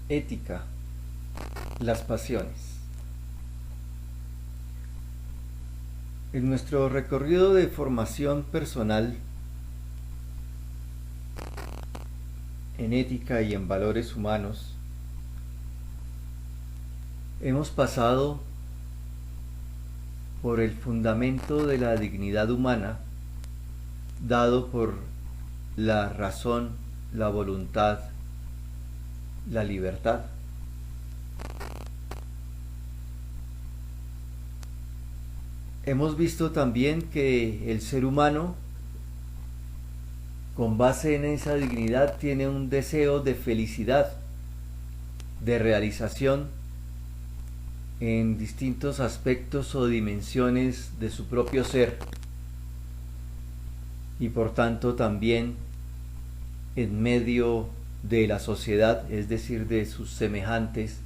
Ética, las pasiones. En nuestro recorrido de formación personal en ética y en valores humanos, hemos pasado por el fundamento de la dignidad humana dado por la razón, la voluntad, la libertad. Hemos visto también que el ser humano, con base en esa dignidad, tiene un deseo de felicidad, de realización en distintos aspectos o dimensiones de su propio ser, y por tanto también en medio de la sociedad, es decir, de sus semejantes,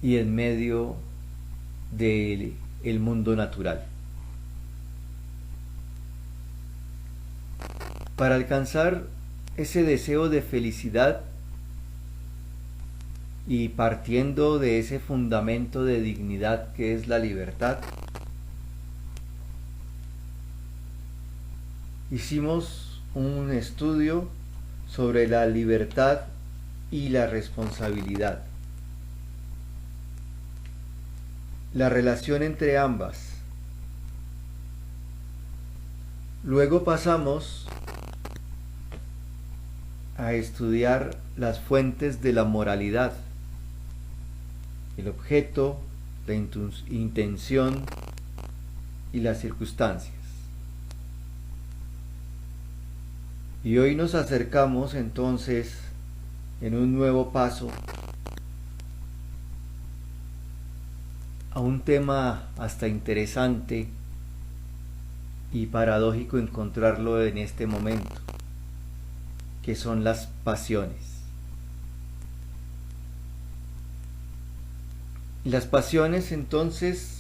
y en medio del mundo natural. Para alcanzar ese deseo de felicidad y partiendo de ese fundamento de dignidad que es la libertad, hicimos un estudio sobre la libertad y la responsabilidad, la relación entre ambas. Luego pasamos a estudiar las fuentes de la moralidad, el objeto, la intención y las circunstancias. Y hoy nos acercamos entonces en un nuevo paso a un tema hasta interesante y paradójico encontrarlo en este momento, que son las pasiones. Las pasiones entonces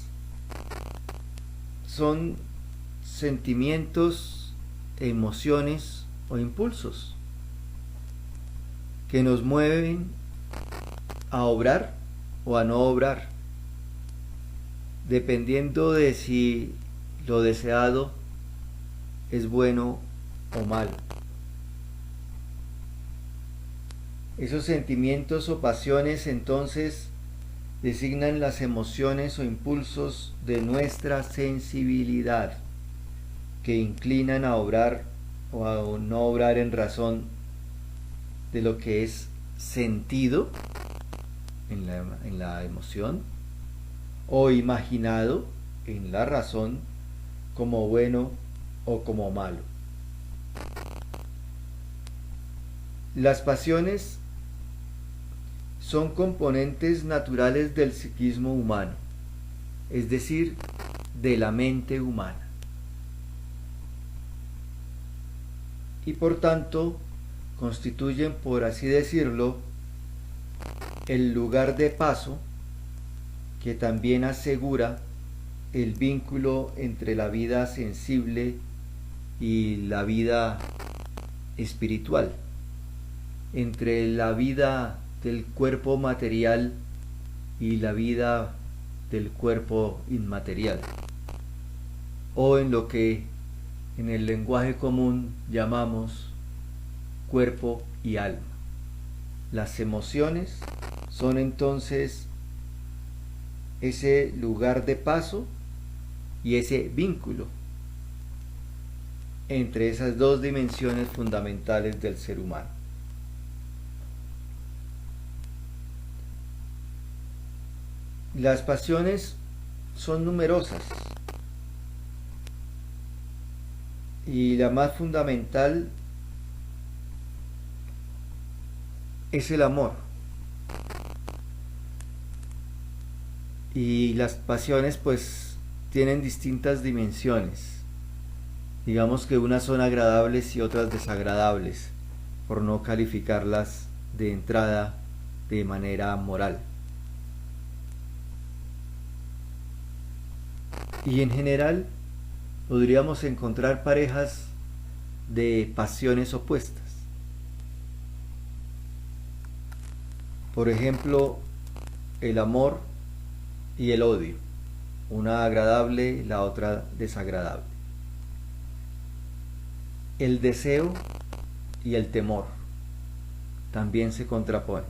son sentimientos, emociones o impulsos que nos mueven a obrar o a no obrar, dependiendo de si lo deseado es bueno o malo. Esos sentimientos o pasiones entonces designan las emociones o impulsos de nuestra sensibilidad que inclinan a obrar o a no obrar en razón de lo que es sentido en la emoción o imaginado en la razón como bueno o como malo. Las pasiones son componentes naturales del psiquismo humano, es decir, de la mente humana. Y por tanto, constituyen, por así decirlo, el lugar de paso que también asegura el vínculo entre la vida sensible y la vida espiritual, entre la vida del cuerpo material y la vida del cuerpo inmaterial, o en lo que en el lenguaje común llamamos cuerpo y alma. Las emociones son entonces ese lugar de paso y ese vínculo entre esas dos dimensiones fundamentales del ser humano. Las pasiones son numerosas y la más fundamental es el amor. Y las pasiones pues tienen distintas dimensiones. Digamos que unas son agradables y otras desagradables, por no calificarlas de entrada de manera moral. Y en general podríamos encontrar parejas de pasiones opuestas. Por ejemplo, el amor y el odio, una agradable, la otra desagradable. El deseo y el temor también se contraponen.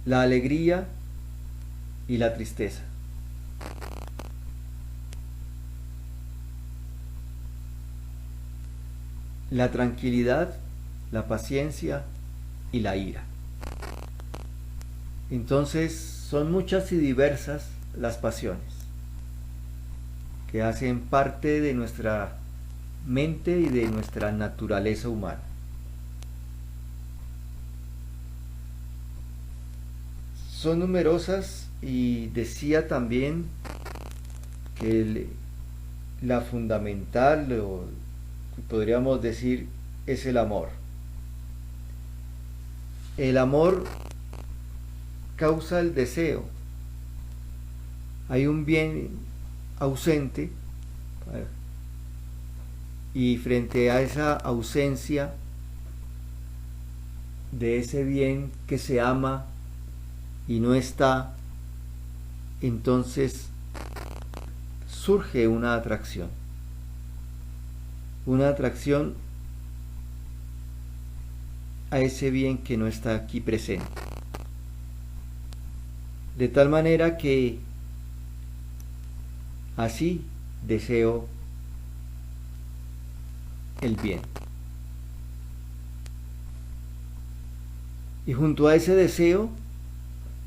La alegría y la tristeza. La tranquilidad, la paciencia y la ira. Entonces son muchas y diversas las pasiones que hacen parte de nuestra mente y de nuestra naturaleza humana. Son numerosas y decía también que la fundamental, o podríamos decir, es el amor. El amor causa el deseo. Hay un bien ausente y frente a esa ausencia de ese bien que se ama y no está, entonces surge una atracción a ese bien que no está aquí presente. De tal manera que así deseo el bien. Y junto a ese deseo,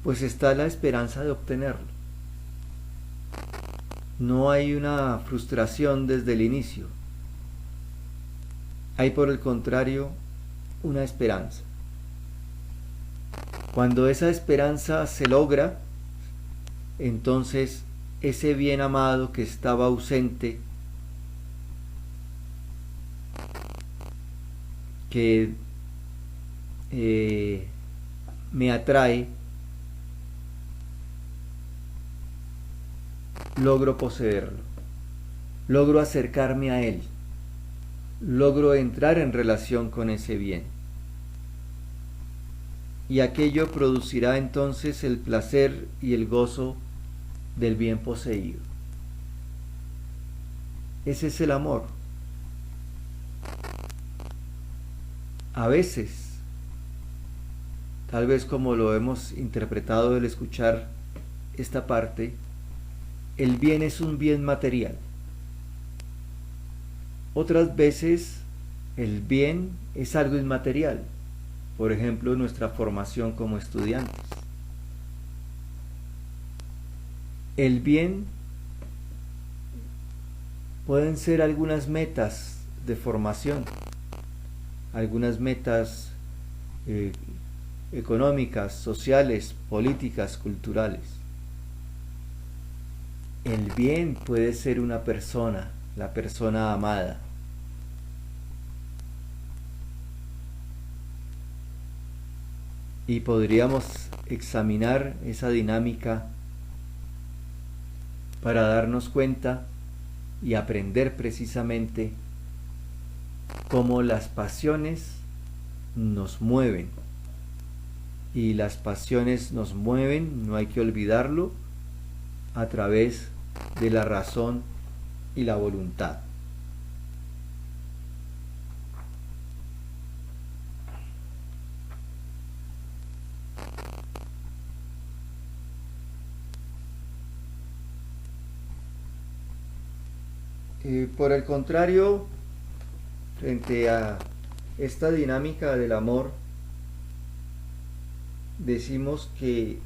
pues está la esperanza de obtenerlo. No hay una frustración desde el inicio. Hay, por el contrario, una esperanza. Cuando esa esperanza se logra, entonces ese bien amado que estaba ausente, que me atrae, logro poseerlo, logro acercarme a él, logro entrar en relación con ese bien. Y aquello producirá entonces el placer y el gozo del bien poseído. Ese es el amor. A veces, tal vez como lo hemos interpretado al escuchar esta parte, el bien es un bien material. Otras veces el bien es algo inmaterial, por ejemplo nuestra formación como estudiantes. El bien pueden ser algunas metas de formación, algunas metas económicas, sociales, políticas, culturales. El bien puede ser una persona, la persona amada. Y podríamos examinar esa dinámica para darnos cuenta y aprender precisamente cómo las pasiones nos mueven. Y las pasiones nos mueven, no hay que olvidarlo, a través de la razón y la voluntad. Por el contrario, frente a esta dinámica del amor, decimos que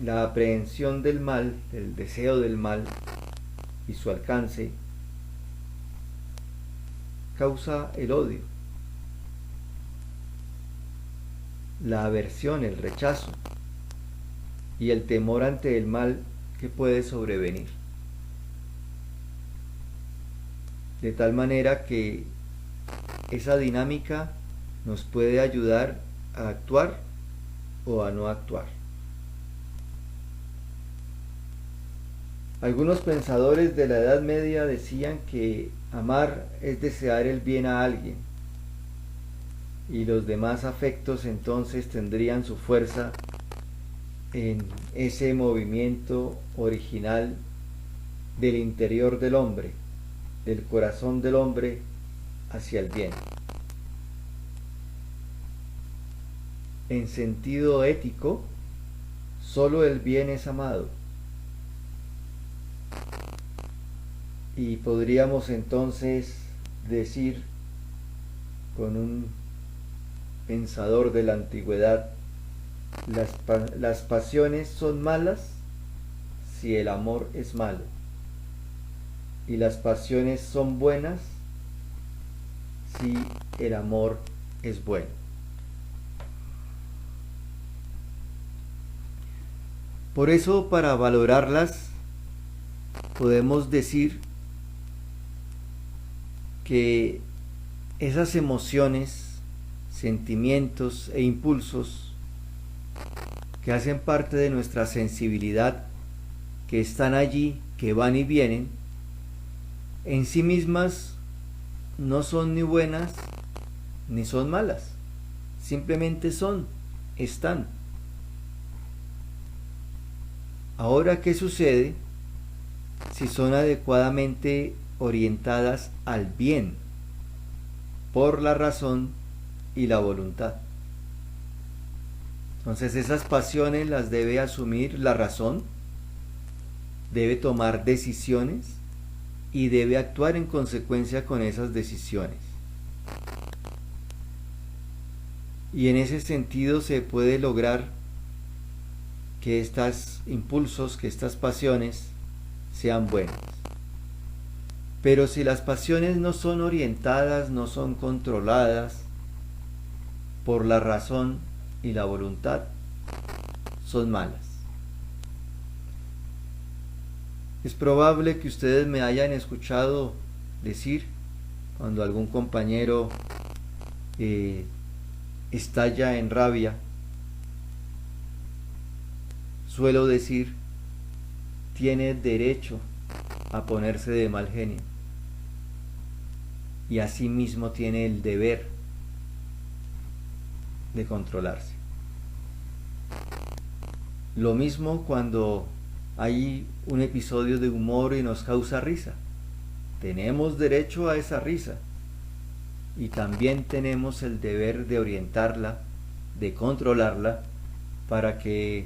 la aprehensión del mal, el deseo del mal y su alcance, causa el odio, la aversión, el rechazo y el temor ante el mal que puede sobrevenir. De tal manera que esa dinámica nos puede ayudar a actuar o a no actuar. Algunos pensadores de la Edad Media decían que amar es desear el bien a alguien y los demás afectos entonces tendrían su fuerza en ese movimiento original del interior del hombre, del corazón del hombre hacia el bien. En sentido ético, solo el bien es amado. Y podríamos entonces decir con un pensador de la antigüedad, las pasiones son malas si el amor es malo, y las pasiones son buenas si el amor es bueno. Por eso, para valorarlas, podemos decir que esas emociones, sentimientos e impulsos que hacen parte de nuestra sensibilidad, que están allí, que van y vienen, en sí mismas no son ni buenas ni son malas, simplemente están. Ahora, ¿qué sucede si son adecuadamente orientadas al bien por la razón y la voluntad? Entonces esas pasiones las debe asumir la razón, debe tomar decisiones y debe actuar en consecuencia con esas decisiones. Y en ese sentido se puede lograr que estos impulsos, que estas pasiones sean buenas. Pero si las pasiones no son orientadas, no son controladas por la razón y la voluntad, son malas. Es probable que ustedes me hayan escuchado decir, cuando algún compañero estalla en rabia, suelo decir, tiene derecho a ponerse de mal genio, y asimismo tiene el deber de controlarse. Lo mismo cuando hay un episodio de humor y nos causa risa. Tenemos derecho a esa risa y también tenemos el deber de orientarla, de controlarla, para que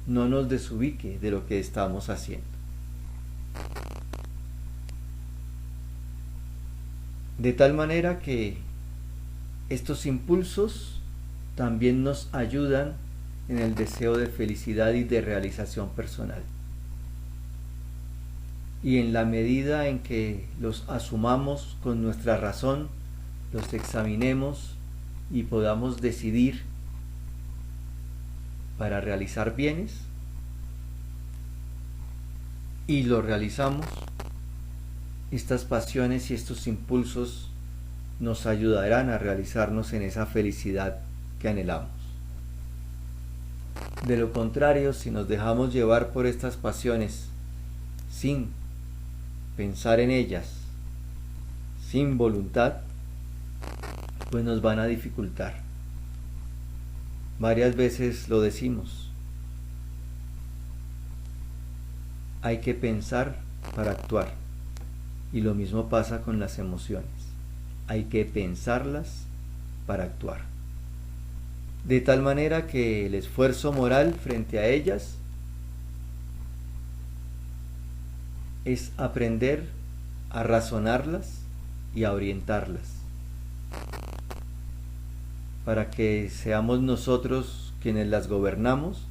no nos desubique de lo que estamos haciendo. De tal manera que estos impulsos también nos ayudan en el deseo de felicidad y de realización personal. Y en la medida en que los asumamos con nuestra razón, los examinemos y podamos decidir para realizar bienes, y lo realizamos, estas pasiones y estos impulsos nos ayudarán a realizarnos en esa felicidad que anhelamos. De lo contrario, si nos dejamos llevar por estas pasiones sin pensar en ellas, sin voluntad, pues nos van a dificultar. Varias veces lo decimos, hay que pensar para actuar, y lo mismo pasa con las emociones, hay que pensarlas para actuar. De tal manera que el esfuerzo moral frente a ellas es aprender a razonarlas y a orientarlas, para que seamos nosotros quienes las gobernamos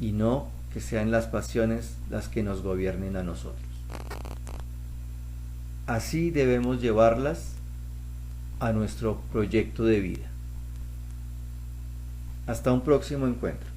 y no que sean las pasiones las que nos gobiernen a nosotros. Así debemos llevarlas a nuestro proyecto de vida. Hasta un próximo encuentro.